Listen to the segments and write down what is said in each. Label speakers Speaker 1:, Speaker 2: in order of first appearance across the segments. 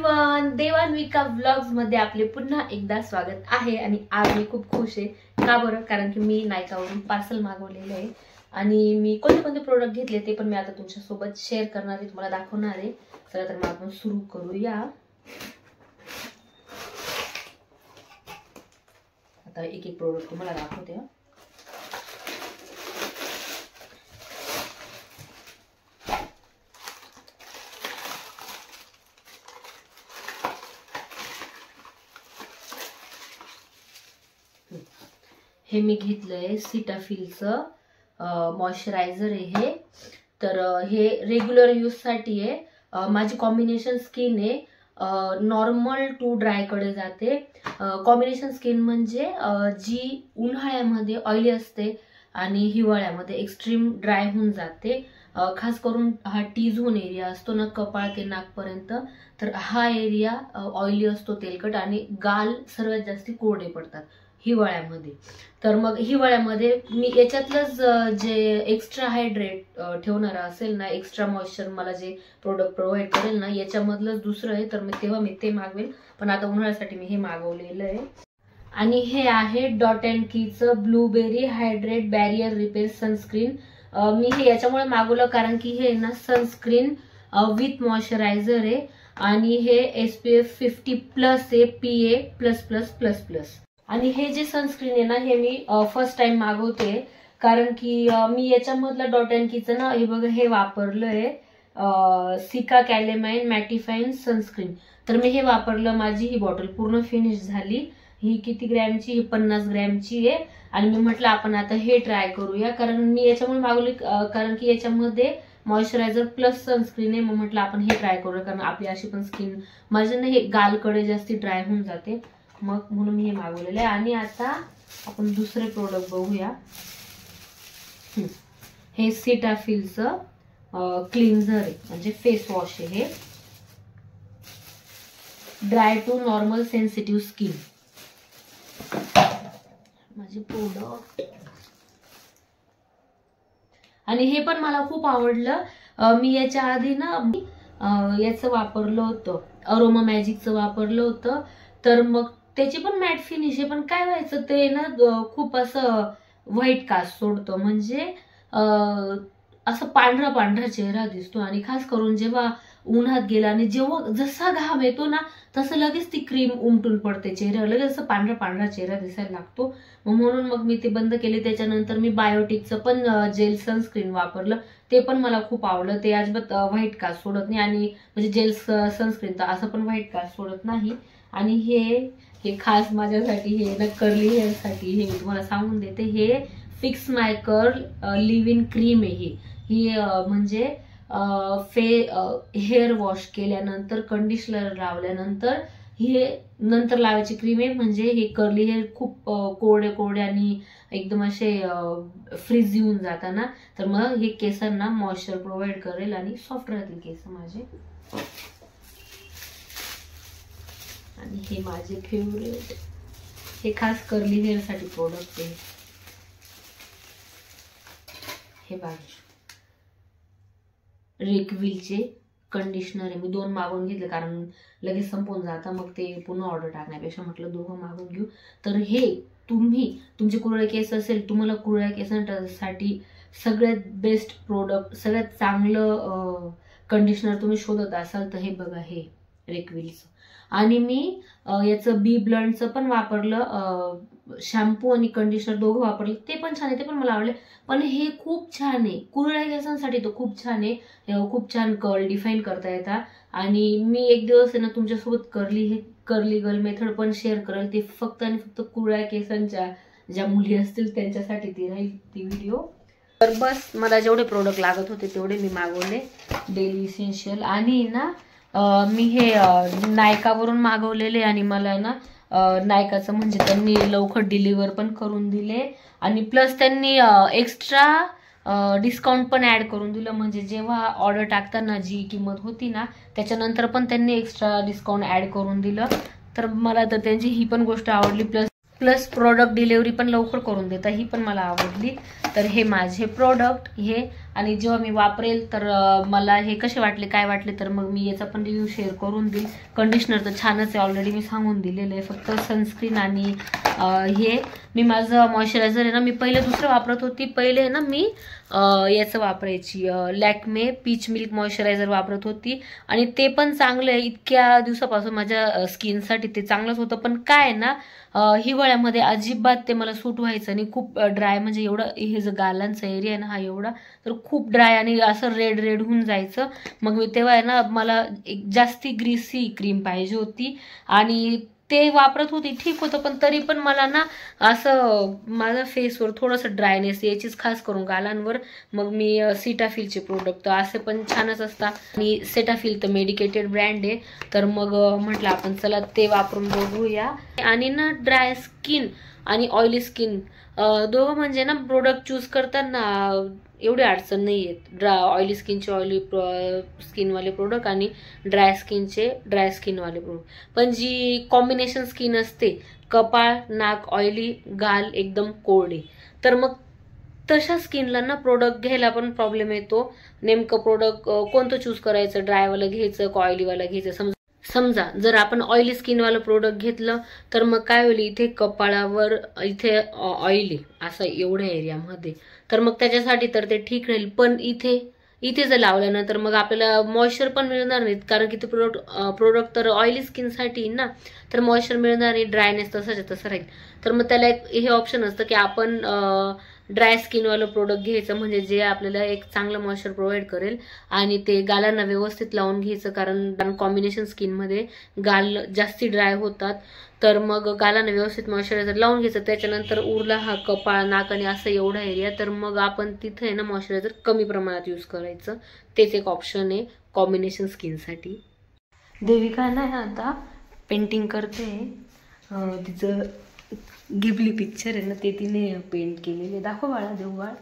Speaker 1: Everyone, देवान्विका vlogs मध्ये आपले पुन्हा एकदा स्वागत आहे। आणि आज मी खूप खुश आहे। का बरं? कारण की मी नायकावरून पार्सल मागवलेले आहे आणि मी कोणते प्रोडक्ट घेतले ते पण मी आता तुमच्या सोबत शेअर करणार आहे, तुम्हाला दाखवणार आहे। चला तर मग आपण सुरू करूया। आता एक एक प्रोडक्ट तुम्हाला दाखवते। हे मी घेतलंय सीटाफिलचं मॉइश्चरायझर आहे हे। तर हे रेग्युलर यूज साठी आहे। माझी कॉम्बिनेशन स्किन आहे, नॉर्मल टू ड्राय कडे जाते। कॉम्बिनेशन स्किन म्हणजे जी उन्हाळ्यामध्ये ऑइली असते आणि हिवाळ्यामध्ये एक्स्ट्रीम ड्राय होऊन जाते। खास करून हा टी झोन एरिया असतो ना, कपाळ ते नाकपर्यंत, तर हा एरिया ऑइली असतो, तेलकट, आणि गाल सर्वात जास्त कोरडे पडतात हिवाळ्यामध्ये। तर मग हिवाळ्यामध्ये मी याच्यातलंच जे एक्स्ट्रा हायड्रेट ठेवणार असेल ना, एक्स्ट्रा मॉइश्चर मला जे प्रोडक्ट प्रोव्हाइड करेल ना, याच्यामधलंच दुसरं आहे। तर मी ते मागवेल, पण आता उन्हाळ्यासाठी मी हे मागवलेलं आहे। आणि हे आहे डॉट अँड कीचं blueberry hydrate barrier repair sunscreen. मी हे याच्यामुळे मागवलं कारण की हे ना सनस्क्रीन विथ मॉइश्चरायझर आहे आणि हे SPF 50+ आहे, PA++++। आणि हे जे सनस्क्रीन आहे ना, हे मी फर्स्ट टाइम मागवते कारण की मी याच्यामधलं डॉट अँड कीचं ना, हे बघा, हे वापरलंय सिका कॅलेमाइन मॅटिफाईन सनस्क्रीन। तर मी हे वापरलं, माझी ही बॉटल पूर्ण फिनिश झाली। ही किती ग्रॅमची? ही 50 ग्रॅमची आहे। आणि मी म्हटलं आपण आता हे ट्राय करूया, कारण मी याच्यामुळे मागवली कारण की याच्यामध्ये मॉइश्चरायझर प्लस सनस्क्रीन आहे। मग म्हटलं आपण हे ट्राय करूया, कारण आपली अशी पण स्किन माझ्या ना हे गालकडे जास्ती ड्राय होऊन जाते, मग म्हणून मी हे मागवलेलं आहे। आणि आता आपण दुसरे प्रोडक्ट बघूया। हे सीटाफिलचं क्लिन्झर आहे, म्हणजे फेस वॉश आहे हे, dry to normal sensitive skin. माझे प्रोडक्ट, आणि हे पण मला खूप आवडलं। मी याच्या आधी ना याचं वापरलं होतं, अरोमा मॅजिकचं वापरलं होतं। तर मग त्याची पण मॅट फिनिश आहे, पण काय व्हायचं ते ना खूप असं व्हाईट कास्ट सोडतं, म्हणजे असं पांढरा पांढरा चेहरा दिसतो। आणि खास करून जेव्हा उन्हात गेला आणि जेव्हा जसा घाम येतो ना, तसं लगेच ती क्रीम उमटून पडते चेहऱ्यावर, लगेच असं पांढरा पांढरा चेहरा दिसायला लागतो। म्हणून मग मी ते बंद केले। त्याच्यानंतर मी बायोटिकचं पण जेल सनस्क्रीन वापरलं, ते पण मला खूप आवडलं। ते अजिबात व्हाईट कास्ट सोडत नाही, आणि म्हणजे जेल सनस्क्रीन तर असं पण व्हाईट कास्ट सोडत नाही। आणि हे खास माझ्यासाठी, हे ना कर्ली हेअर साठी, हे मी तुम्हाला सांगून देते, हे fix my curl live in cream आहे ही म्हणजे हेअर वॉश केल्यानंतर, कंडिशनर लावल्यानंतर हे नंतर लावायची क्रीम आहे। म्हणजे हे कर्ली हेअर खूप कोरडे आणि एकदम असे फ्रीज येऊन जाताना, तर मग हे केसांना मॉइश्चर प्रोव्हाइड करेल आणि सॉफ्ट राहतील केस माझे। आणि हे माझे फेवरेट, हे खास कर्ली हेअर साठी प्रोडक्ट आहे। हे बघा, रेकविलचे कंडिशनर आहे। मी 2 मागवून घेतले कारण लगेच संपून जातं, मग ते पुन्हा ऑर्डर टाकण्यापेक्षा म्हटलं 2 मागवून घेऊ। तर हे तुमचे कुरळे केस असेल, तुम्हाला कुरळ्या केसांसाठी सगळ्यात बेस्ट प्रोडक्ट, सगळ्यात चांगलं कंडिशनर तुम्ही शोधत असाल तर हे बघा, हे रेकविलचं। आणि मी याचं बी ब्लंटचं पण वापरलं, शॅम्पू आणि कंडिशनर दोघं वापरले, ते पण छान आहे, ते पण मला आवडले। पण हे खूप छान आहे कुरळ्या केसांसाठी, तो खूप छान आहे, खूप छान कर्ल डिफाईन करता येतात। आणि मी एक दिवस आहे ना तुमच्यासोबत कर्ली गर्ल मेथड पण शेअर करेल, ते फक्त आणि फक्त कुरळ्या केसांच्या ज्या मुली असतील त्यांच्यासाठी ती राहील ती व्हिडिओ। तर बस, मला जेवढे प्रोडक्ट लागत होते तेवढे मी मागवले, डेली इसेन्शियल। आणि ना मी हे नायकावरून मागवलेले, आणि मला ना नायकाचं म्हणजे त्यांनी लवकर डिलिव्हर पण करून दिले, आणि प्लस त्यांनी एक्स्ट्रा डिस्काउंट पण ऍड करून दिलं। म्हणजे जेव्हा ऑर्डर टाकताना जी किंमत होती ना, त्याच्यानंतर पण त्यांनी एक्स्ट्रा डिस्काउंट ऍड करून दिलं। तर मला तर त्यांची ही पण गोष्ट आवडली, प्लस प्रोडक्ट डिलिव्हरी पण लवकर करून देता, ही पण मला आवडली। तर हे माझे प्रोडक्ट, हे आणि जेव्हा मी वापरेल तर मला हे कसे वाटले काय वाटले तर मग मी याचा पण रिव्ह्यू शेअर करून देईल. कंडिशनर तर छानच आहे, ऑलरेडी मी सांगून दिलेलं आहे. फक्त सनस्क्रीन आणि हे मी माझं मॉइश्चरायझर आहे ना, मी पहिले दुसरं वापरत होती. पहिले ना मी याचं वापरायची लॅक्मे पीच मिल्क मॉइश्चरायझर वापरत होती आणि ते पण चांगलं आहे. इतक्या दिवसापासून माझ्या स्किनसाठी ते चांगलंच होतं. पण काय आहे ना, हिवाळ्यामध्ये अजिबात ते मला सूट व्हायचं आणि खूप ड्राय, म्हणजे एवढं हे जो गालांचा एरिया आहे ना हा एवढा, तर खूप ड्राय आणि असं रेड रेड होऊन जायचं. मग मी तेव्हा आहे ना मला एक जास्ती ग्रीसी क्रीम पाहिजे होती आणि ते वापरत होती, ठीक होतं. पण तरी पण मला ना असं माझ्या फेसवर थोडंसं ड्रायनेस यायचीच, खास करून गालांवर. मग मी सेटाफिलचे प्रोडक्ट असे पण छानच असतात आणि सेटाफिल तर मेडिकेटेड ब्रँड आहे, तर मग म्हटलं आपण चला ते वापरून बघूया. आणि ना ड्राय स्किन आणि ऑइली स्किन दोघं म्हणजे ना प्रोडक्ट चूज करताना एवढी अडचण नाही आहेत. ऑइली स्किनचे ऑइली स्किनवाले प्रोडक्ट आणि ड्राय स्किनचे ड्राय स्किनवाले प्रोडक्ट. पण जी कॉम्बिनेशन स्किन असते, कपाळ नाक ऑइली, गाल एकदम कोरडे, तर मग तशा स्किनला ना प्रोडक्ट घ्यायला पण प्रॉब्लेम येतो. नेमकं प्रोडक्ट कोणतं चूज करायचं, ड्रायवालं घ्यायचं का ऑइलीवालं घ्यायचं. समजा जर आपण ऑइली स्किनवालं प्रोडक्ट घेतलं तर मग काय होईल, इथे कपाळावर इथे ऑइली असं एवढ्या एरियामध्ये, तर मग त्याच्यासाठी तर ते ठीक राहील. पण इथे जर लावल्यानंतर मग आपल्याला मॉइश्चर पण मिळणार नाहीत, कारण की ते प्रोडक्ट तर ऑइली स्किनसाठी ना, तर मॉइश्चर मिळणार नाही, ड्रायनेस तसं राहील. तर मग त्याला एक हे ऑप्शन असतं की आपण ड्राय स्किनवालं प्रोडक्ट घ्यायचं, म्हणजे जे आपल्याला एक चांगलं मॉइश्चर प्रोव्हाइड करेल आणि ते गालांना व्यवस्थित लावून घ्यायचं. कारण कॉम्बिनेशन स्किनमध्ये गाल जास्ती ड्राय होतात, तर मग गालांना व्यवस्थित मॉइश्चरायझर लावून घ्यायचं. त्याच्यानंतर उरला हा कपाळ नाक आणि असं एवढा एरिया, तर मग आपण तिथे आहे ना मॉइश्चरायझर कमी प्रमाणात यूज करायचं. तेच एक ऑप्शन आहे कॉम्बिनेशन स्किनसाठी. देविका ना आता पेंटिंग करते, तिचं गिबली पिक्चर आहे ना ते तिने पेंट केलेले. दाखव बाळा, देऊ बाळ,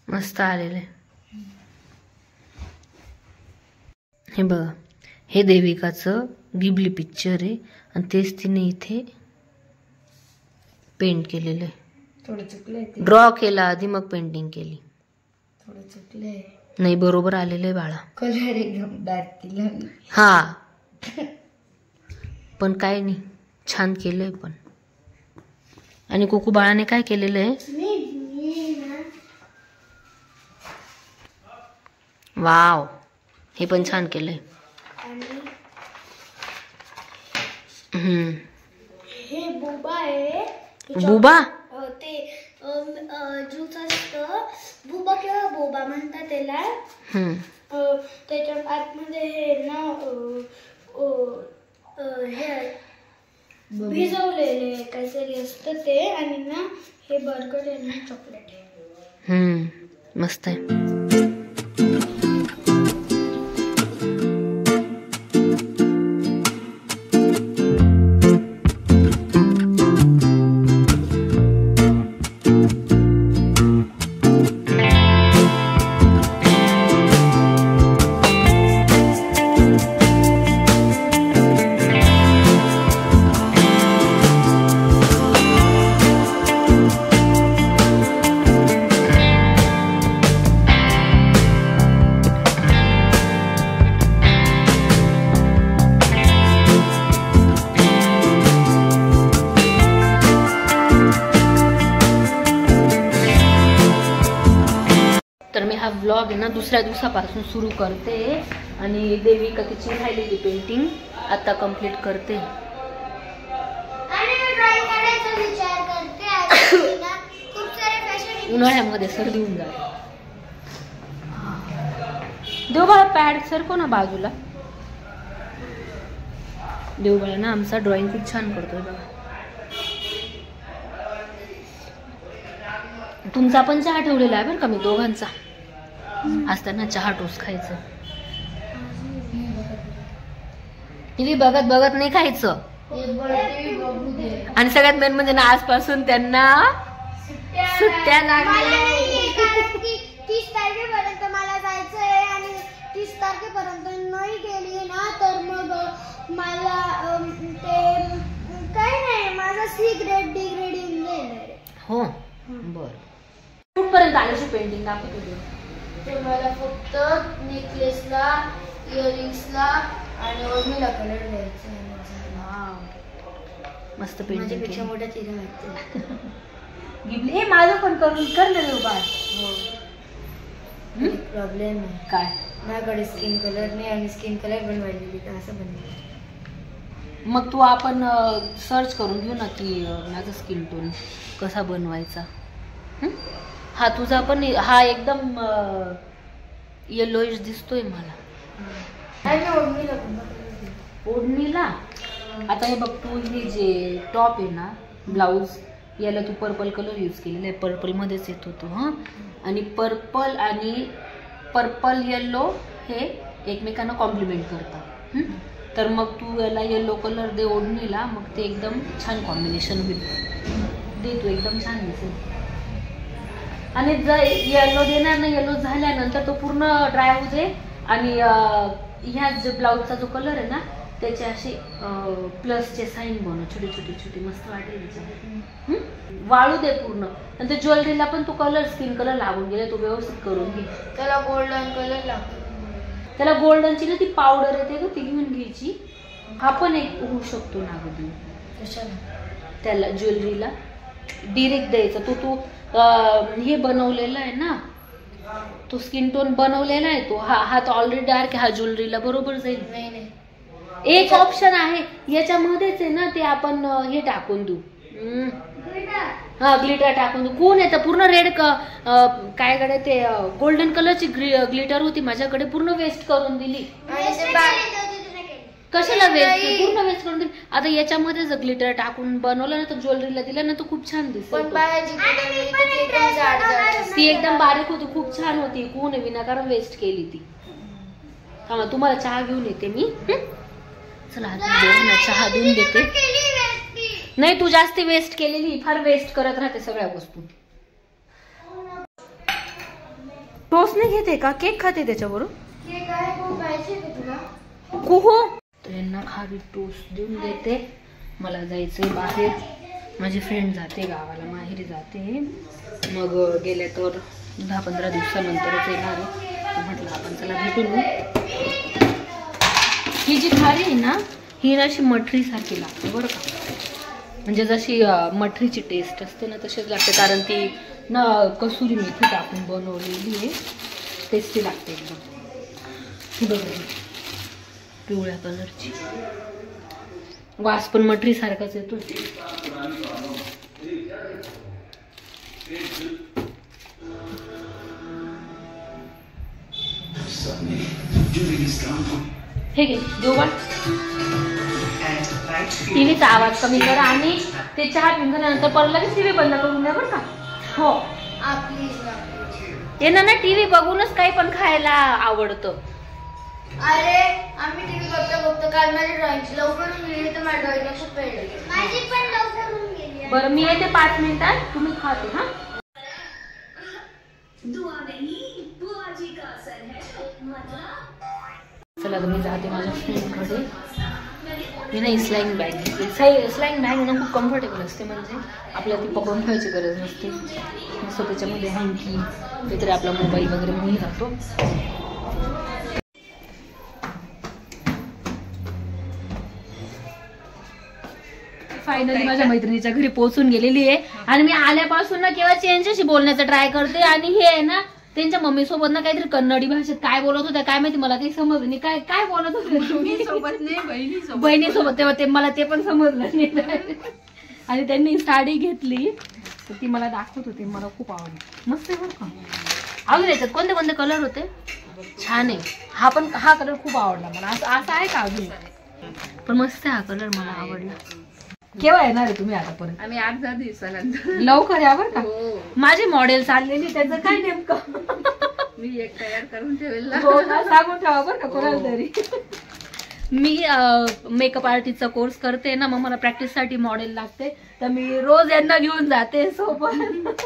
Speaker 1: मस्त आलेलं आहे. हे बघा, हे देविकाचं गिबली पिक्चर आहे आणि तेच तिने इथे पेंट केलेलं आहे.
Speaker 2: थोडं चुकलंय,
Speaker 1: ड्रॉ केला आधी मग पेंटिंग केली.
Speaker 2: थोडं चुकलंय,
Speaker 1: नाही बरोबर आलेलं आहे बाळा.
Speaker 2: कलर एकदम डार्क केला
Speaker 1: हा, पण काय नाही, छान केलंय. पण आणि कोकू बाळाने काय केलेलं आहे, वाव, हे पण छान केलंय.
Speaker 2: हे बुबा आहे,
Speaker 1: बुबा
Speaker 2: ते ज्यूस असतं, बुबा किंवा बोबा म्हणतात त्याला. त्याच्या आतमध्ये हे ना हे भिजवलेले काहीतरी असतं ते, आणि ना हे बर्गर आहे ना चॉकलेट आहे.
Speaker 1: मस्त आहे. तर मी हा व्लॉग आहे ना दुसऱ्या दिवसापासून सुरू करते आणि देविका तिची राहिलेली पेंटिंग आता कंप्लीट करते. उन्हाळ्यामध्ये सर्दी होऊन जाते. देवबाळा पॅड सरको ना बाजूला. देवबाळा ना आमचा ड्रॉइंग खूप छान करतोय बघा. तुमचा पण चहा ठेवलेला आहे बरं का मी दोघांचा. आज त्यांना चहा टोस्ट खायचं. टीव्ही बघत बघत नाही खायचं. आणि सगळ्यात मेन म्हणजे ना आजपासून त्यांना सुट्ट्या लागल्या.
Speaker 2: 30 तारखेपर्यंत मला जायचंय आणि 30 तारखेपर्यंत नाही गेली ना तर मग मला ते काय नाही, माझा सी ग्रेड डी ग्रेड येऊन जाईल.
Speaker 1: हो बरं. कुठपर्यंत आल्याची पेंटिंग दाखवतो
Speaker 2: ते मला फक्त नेकलेसला, इयरिंग्सला आणि ओढणीला कलर द्यायचा आहे.
Speaker 1: मस्त पेंटिंग.
Speaker 2: माझ्यापेक्षा मोठ्या तिला वाटते.
Speaker 1: हे माझं पण करून कर ना रे बाळ.
Speaker 2: प्रॉब्लेम आहे
Speaker 1: काय?
Speaker 2: माझ्याकडे स्किन कलर नाही आणि स्किन कलर बनवायला तर असं बनवायचं.
Speaker 1: मग तू आपण सर्च करून घेऊ ना की माझा स्किन टोन कसा बनवायचा. हा तुझा पण हा एकदम येलोइश दिसतोय मला. ओढणीला आता हे बघ, तू हे जे टॉप आहे ना ब्लाऊज, याला तू पर्पल कलर यूज केलेला आहे. पर्पल मध्येच येतो तो. हां, आणि पर्पल आणि पर्पल येल्लो हे एकमेकांना कॉम्प्लिमेंट करतात. तर मग तू याला येल्लो कलर दे ओढणीला, मग ते एकदम छान कॉम्बिनेशन होईल. दे तू, एकदम छान दिसेल. आणि जर येल्लो देणार ना, येल्लो झाल्यानंतर तो पूर्ण ड्राय होऊ दे. आणि ह्या जो ब्लाऊजचा जो कलर आहे ना त्याचे असे प्लसचे साईन बनव, छोटे छोटे छोटे, मस्त वाटेल त्याच्यामध्ये. वाळू दे पूर्ण. नंतर ज्वेलरीला पण तो कलर स्किन कलर लागून गेला, तो व्यवस्थित करून घे.
Speaker 2: त्याला गोल्डन कलर लागतो.
Speaker 1: त्याला गोल्डनची ना ती पावडर येते ग, ती घेऊन घ्यायची. हा पण एक होऊ शकतो ना ग देऊ.
Speaker 2: कशाला?
Speaker 1: त्याला ज्वेलरीला डिरेक्ट द्यायचा. तू हे बनवलेला आहे ना, तो स्किन टोन बनवलेला आहे तो. हा तर ऑलरेडी डार्क, हा ज्वेलरीला बरोबर जाईल.
Speaker 2: नाही नाही,
Speaker 1: एक ऑप्शन आहे याच्यामध्येच आहे ना, ते आपण हे टाकून देऊ. हा, ग्लिटर टाकून देऊ. कोण येतं पूर्ण रेड काय कडे ते गोल्डन कलरची ग्लिटर होती माझ्याकडे, पूर्ण वेस्ट करून दिली. कशाला वेस्ट? पूर्ण वेस्ट करून दिली. आता याच्यामध्ये जर ग्लिटर टाकून बनवलं ना तर ज्वेलरीला दिलं ना तर खूप छान दिसत. ती एकदम बारीक होती, खूप छान होती. कोण विनाकारण वेस्ट केली ती. हा, तुम्हाला चहा घेऊन येते मी. चला चहा देऊन देते. नाही, तू जास्त वेस्ट केलेली, फार वेस्ट करत राहते सगळ्या वस्तू. टोस्ट नाही घेते का? केक खाते त्याच्याबरोबर? कुहू यांना खारी टोस्ट देऊन देते. मला जायचंय बाहेर, माझी फ्रेंड जाते गावाला, माहेरी जाते. मग गेल्या तर 10-15 दिवसानंतरच येणार आहे. म्हटलं आपण चला भेटून. ही जी खारी आहे ना, ही अशी मठरी सारखी लागते बरं का. म्हणजे जशी मठरीची टेस्ट असते ना तशीच लागते, कारण ती ना कसुरी मेथी टाकून बनवलेली आहे. टेस्टी लागते एकदम. ही बघा, पिवळ्या कलरची, वास पण मठरी सारखाच येतो. हे घे देऊ. टीव्हीचा आवाज कमी करा आणि ते चहा पिऊन झाल्यानंतर परत लगेच टीव्ही बंद करून द्या बरं का. हो, त्यांना ना टीव्ही बघूनच काही पण खायला आवडतं.
Speaker 2: अरे आम्ही टीव्ही बघता काल माझी ड्रॉइंग लवकर गेली तर माझी ड्रॉइंग लक्षात पडली. माझी पण लवकर गेली.
Speaker 1: बरं, मी येते 5 मिनिटात, तुम्ही खाते. हा, चला तर मी जाते माझ्या फ्रेंडकडे. मी ना स्लाइंग बॅग घेतली. स्लाइंग बॅग ना खूप कम्फर्टेबल असते, म्हणजे आपल्याला ती पकडून ठेवायची गरज नसते. मस्त त्याच्यामध्ये हँकी काहीतरी आपला मोबाईल वगैरे म्हणून जातो. फायनली माझ्या मैत्रिणीच्या घरी पोहोचून गेलेली आहे. आणि मी आल्यापासून ना केव्हा यांच्याशी बोलण्याचा ट्राय करते. आणि हे आहे ना त्यांच्या मम्मी सोबत ना काहीतरी कन्नडी भाषेत काय बोलत होत्या काय माहिती, मला काही समजलं नाही. काय काय बोलत होते सोबत नाही, बहिणीसोबत. तेव्हा ते मला ते पण समजलं नाही. आणि त्यांनी साडी घेतली तर ती मला दाखवत होती. मला खूप आवडली, मस्त आहे बरं का. अजून याच्यात कोणते कोणते कलर होते, छान आहे. हा कलर खूप आवडला मला. असं आहे का अजून? पण मस्त आहे हा कलर, मला आवडला. केव्हा येणार आहे तुम्ही आता परत?
Speaker 3: आम्ही 8-10 दिवसानंतर.
Speaker 1: लवकर या बरं का. माझी मॉडेल चाललेली, त्याचं काय नेमकं
Speaker 3: मी एक तयार करून ठेवेल,
Speaker 1: सांगून ठेवा बरं का कोणाला तरी. मी मेकअप आर्टिस्टचा कोर्स करते ना, मग मला प्रॅक्टिससाठी मॉडेल लागते. तर मी रोज यांना घेऊन जाते सोबत.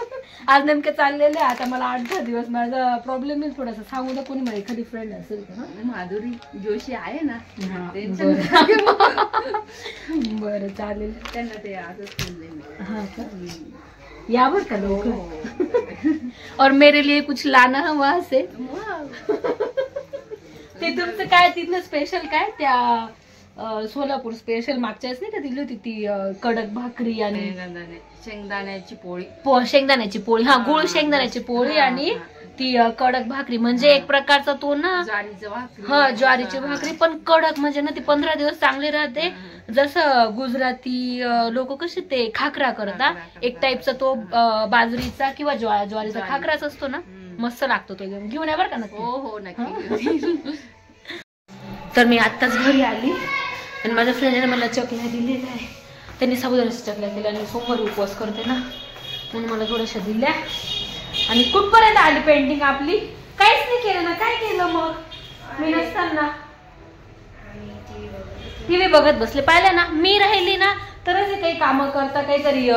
Speaker 1: आज नेमके चाललेले. आता मला 8-10 दिवस माझा प्रॉब्लेम आहे थोडासा. सांगू ना कोणी मला एखादी फ्रेंड असेल तर.
Speaker 3: माधुरी जोशी आहे ना,
Speaker 1: बरं चालेल.
Speaker 3: त्यांना ते आजच बोलले मी.
Speaker 1: हा का, या बरं का लवकर. और मेरे लिए कुछ लाना है वहां से. ते तुमचं काय तिथलं स्पेशल काय त्या सोलापूर स्पेशल मागच्या वेळेस नाही का दिली होती ती कडक भाकरी आणि
Speaker 3: शेंगदाण्याची पोळी.
Speaker 1: शेंगदाण्याची पोळी. हा, गुळ शेंगदाण्याची पोळी आणि ती कडक भाकरी. म्हणजे एक प्रकारचा तो ना
Speaker 3: ज्वारीची भाकरी.
Speaker 1: हा, ज्वारीची भाकरी पण कडक. म्हणजे ना ती 15 दिवस चांगली राहते. जसं गुजराती लोक कसे ते खाकरा करतात, एक टाईपचा तो बाजरीचा किंवा ज्वारीचा खाकराच असतो ना. मस्त लागतो तो. घेऊन या बरं का नक्की.
Speaker 3: हो नक्की.
Speaker 1: तर मी आत्ताच घरी आली आणि माझ्या फ्रेंडने मला चकल्या दिलेल्या आहे. त्यांनी साबुदाण्याच्या चकल्या केल्या आणि सोमवारी उपवास करते ना, म्हणून मला थोड्याशा दिल्या. आणि कुठपर्यंत आली पेंटिंग आपली? काहीच नाही केलं ना. काय केलं मग मी नसताना? टीव्ही बघत बसले. पाहिलं ना, मी राहिली ना तरच हे काही कामं करता, काहीतरी.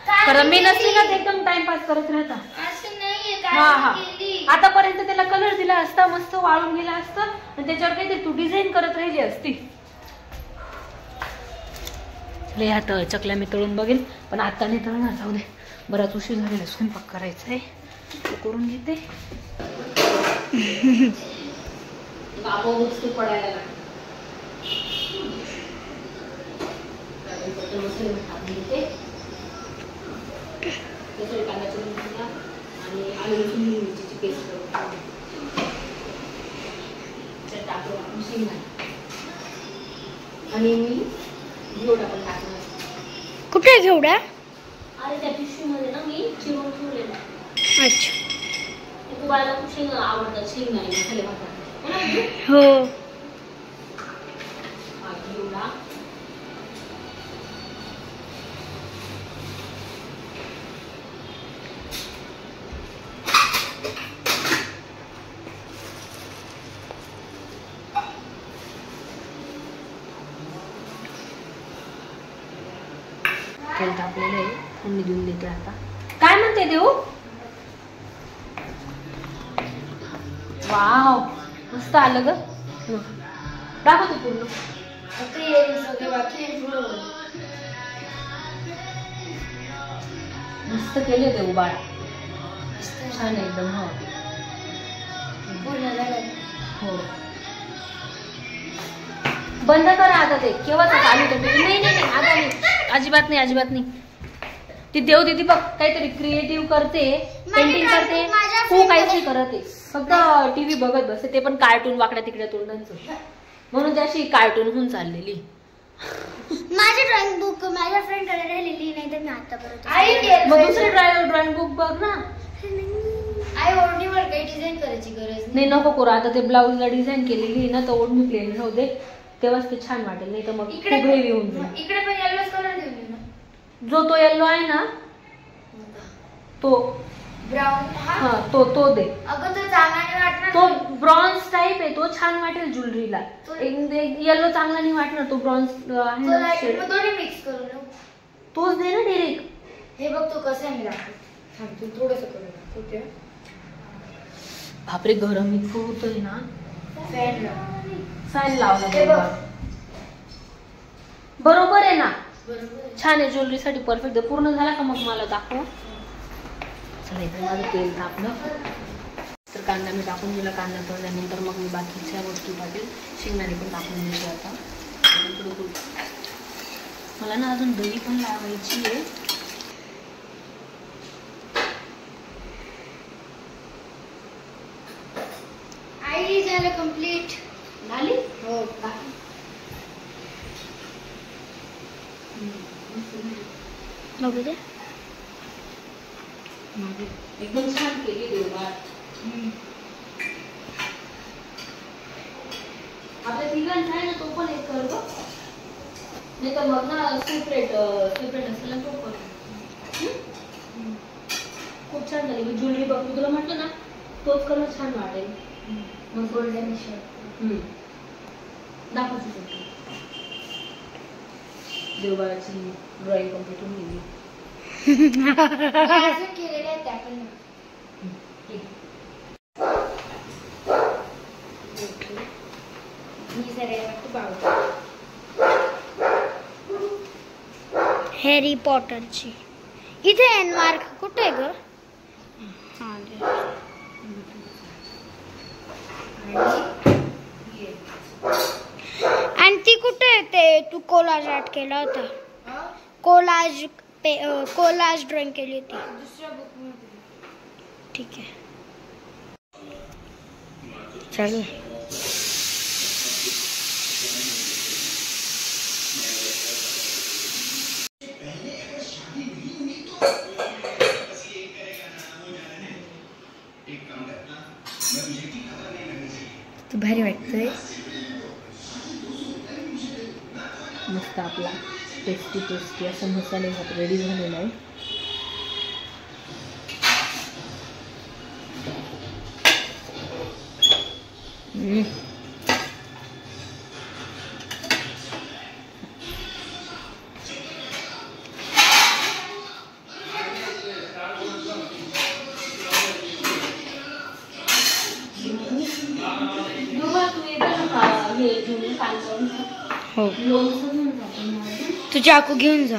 Speaker 1: कारण मी नसली ना ते एकदम टाइमपास करत राहता. हा हा, आतापर्यंत त्याला कलर दिला असता, मस्त वाळून गेला असतं आणि त्याच्यावर काहीतरी तू डिझाईन करत राहिली असती. लय आता चकल्या मी तळून बघेन, पण आता नाही तळणार. जाऊ दे, बराच उशीर झालेला. स्वयंपाक करायचा आहे, तो करून घेते. बाबा वस्तू पडायला लागला. आणि आलू लसूण मिरचीची पेस्ट टाकलो आपण शेंगदाणे आणि मी घेवडा पण टाकणार.
Speaker 2: कुठे घेवडा?
Speaker 1: अरे त्या पिशवीमध्ये ना मी चिरून ठेवलेला.
Speaker 2: अच्छा.
Speaker 1: तुम्हाला खूप शेंग आवडतात, शेंगदाणे मसाले भातात.
Speaker 2: हो.
Speaker 1: घेवडा तेल टाकलेलं आहे. फोडणी देऊन देते आता. काय म्हणते देऊ? वाव, मस्त आलं ग. दाखवते पूर्ण. मस्त केले देऊ बाळा. छान एकदम. हो, बंद करा आता. ते केव्हाच चालू होतं. नाही नाही आता नाही, अजिबात नाही, अजिबात नाही. ती देव दिदी बघ काहीतरी क्रिएटिव्ह करते, पेंटिंग करते. खूप काहीतरी करते, फक्त टीव्ही बघत बसते. ते पण कार्टून, वाकड्या तिकड्या तोंडांचं. म्हणून त्याशी कार्टून होऊन चाललेली.
Speaker 2: माझी ड्रॉइंग बुक माझ्या फ्रेंडकडे राहिलेली, नाही तर मी आतापर्यंत.
Speaker 1: मग दुसरी ड्रॉइंग बुक बघ ना.
Speaker 2: आई ओढणीवर काही डिझाईन करायची गरज
Speaker 1: नाही. नको करू आता. ते ब्लाऊजला डिझाईन केलेली ना, तर ओढणी प्लेन राहू दे, तेव्हाच ते छान वाटेल. नाही तर मग खूप हेवी होऊन जाईल.
Speaker 2: इकडे पण येलोच कलर देऊन दे ना.
Speaker 1: जो तो येलो आहे ना, तो
Speaker 2: ब्राऊन.
Speaker 1: हा, तो दे.
Speaker 2: अगं तो चांगला नाही वाटणार.
Speaker 1: तो ब्रॉन्झ टाइप आहे, तो छान वाटेल ज्वेलरीला. येलो चांगला नाही वाटणार, तो ब्रॉन्झ आहे ना शेड.
Speaker 2: दोन्ही मिक्स करून
Speaker 1: तोच दे ना डायरेक्ट.
Speaker 2: हे बघ तो कसं आहे. मी दाखवते थोडंसं करून दाखवते.
Speaker 1: बापरे, गरम इतकं होतंय ना. फॅन
Speaker 2: हे बघ.
Speaker 1: लावला. बरोबर आहे ना.
Speaker 2: बरोबर.
Speaker 1: छान आहे, ज्वेलरीसाठी परफेक्ट. पूर्ण झाला का मग मला दाखव. चला, इथे माझं तेल तापलं तर कांदा मी टाकून दिला. कांदा तळल्यानंतर मग मी बाकीच्या वस्तू टाकेल. शेंगदाणे पण टाकून दिले. आता मला ना अजून दही पण लावायची आहे.
Speaker 2: आई झालं कंप्लीट.
Speaker 1: झाली.
Speaker 2: हो. बघू दे.
Speaker 1: एकदम छान केली देवा. आपल्या तिघांचा आहे ना, तो पण एक कर गं. नाही तर मग ना सेपरेट असेल ना, तो कर. खूप छान झाली. मी ज्वेलरी बघ, तुला म्हटलं ना तोच कलर छान वाटेल. मग गोल्डन दाखवू शकतो. देवबाळाची ड्रॉइंग कम्प्लीट होऊन गेली.
Speaker 2: केलेलं आहे त्या पण. मी सगळ्यांना खूप आवडतं. हॅरी पॉटरची. इथे एन मार्क कुठे आहे ग? हां दे. आणि ती कुठे ते तू कोलाज आर्ट केला होता? कोलाज ड्रॉइंग केली होती. ठीक आहे. चल तू भारी वाटतंय.
Speaker 1: मस्त आपला टेस्टी टेस्टी असा मसाले भात रेडी झालेला आहे.
Speaker 2: हो तू चाकू घेऊन जा.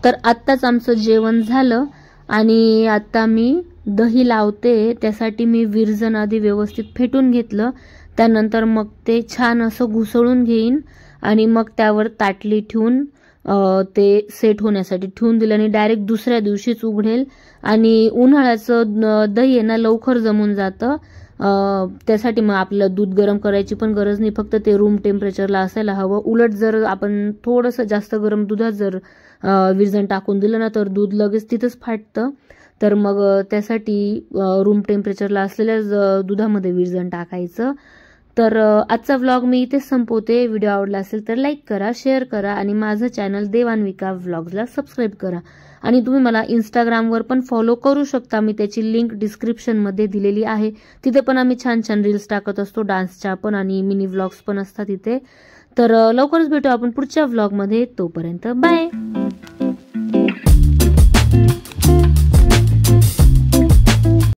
Speaker 1: तर आत्ताच आमचं जेवण झालं आणि आता मी दही लावते. त्यासाठी मी विरजण आधी व्यवस्थित फेटून घेतलं. त्यानंतर मग ते छान असं घुसळून घेईन आणि मग त्यावर ताटली ठेवून ते सेट होण्यासाठी ठेवून दिलं आणि डायरेक्ट दुसऱ्या दिवशीच उघडेल. आणि उन्हाळ्याचं दही आहे ना लवकर जमून जातं. त्यासाठी मग आपलं दूध गरम करायची पण गरज नाही, फक्त ते रूम टेम्परेचरला असायला हवं. उलट जर आपण थोडंसं जास्त गरम दुधात जर विरजण टाकून दिलं ना तर दूध लगेच तिथंच फाटतं. तर मग त्यासाठी रूम टेम्परेचरला असलेल्या दुधामध्ये विरजण टाकायचं. तर आजचा व्लॉग मी इथेच संपवते. व्हिडिओ आवडला असेल तर लाईक करा, शेअर करा आणि माझं चॅनल देवान्विका व्लॉग्सला सबस्क्राईब करा. आणि तुम्ही मला इंस्टाग्रामवर पण फॉलो करू शकता. मी त्याची लिंक डिस्क्रिप्शनमध्ये दिलेली आहे. तिथे पण आम्ही छान छान रील्स टाकत असतो, डान्सच्या पण आणि मिनी व्लॉग्स पण असतात तिथे. तर लवकरच भेटू आपण पुढच्या व्लॉगमध्ये. तोपर्यंत बाय.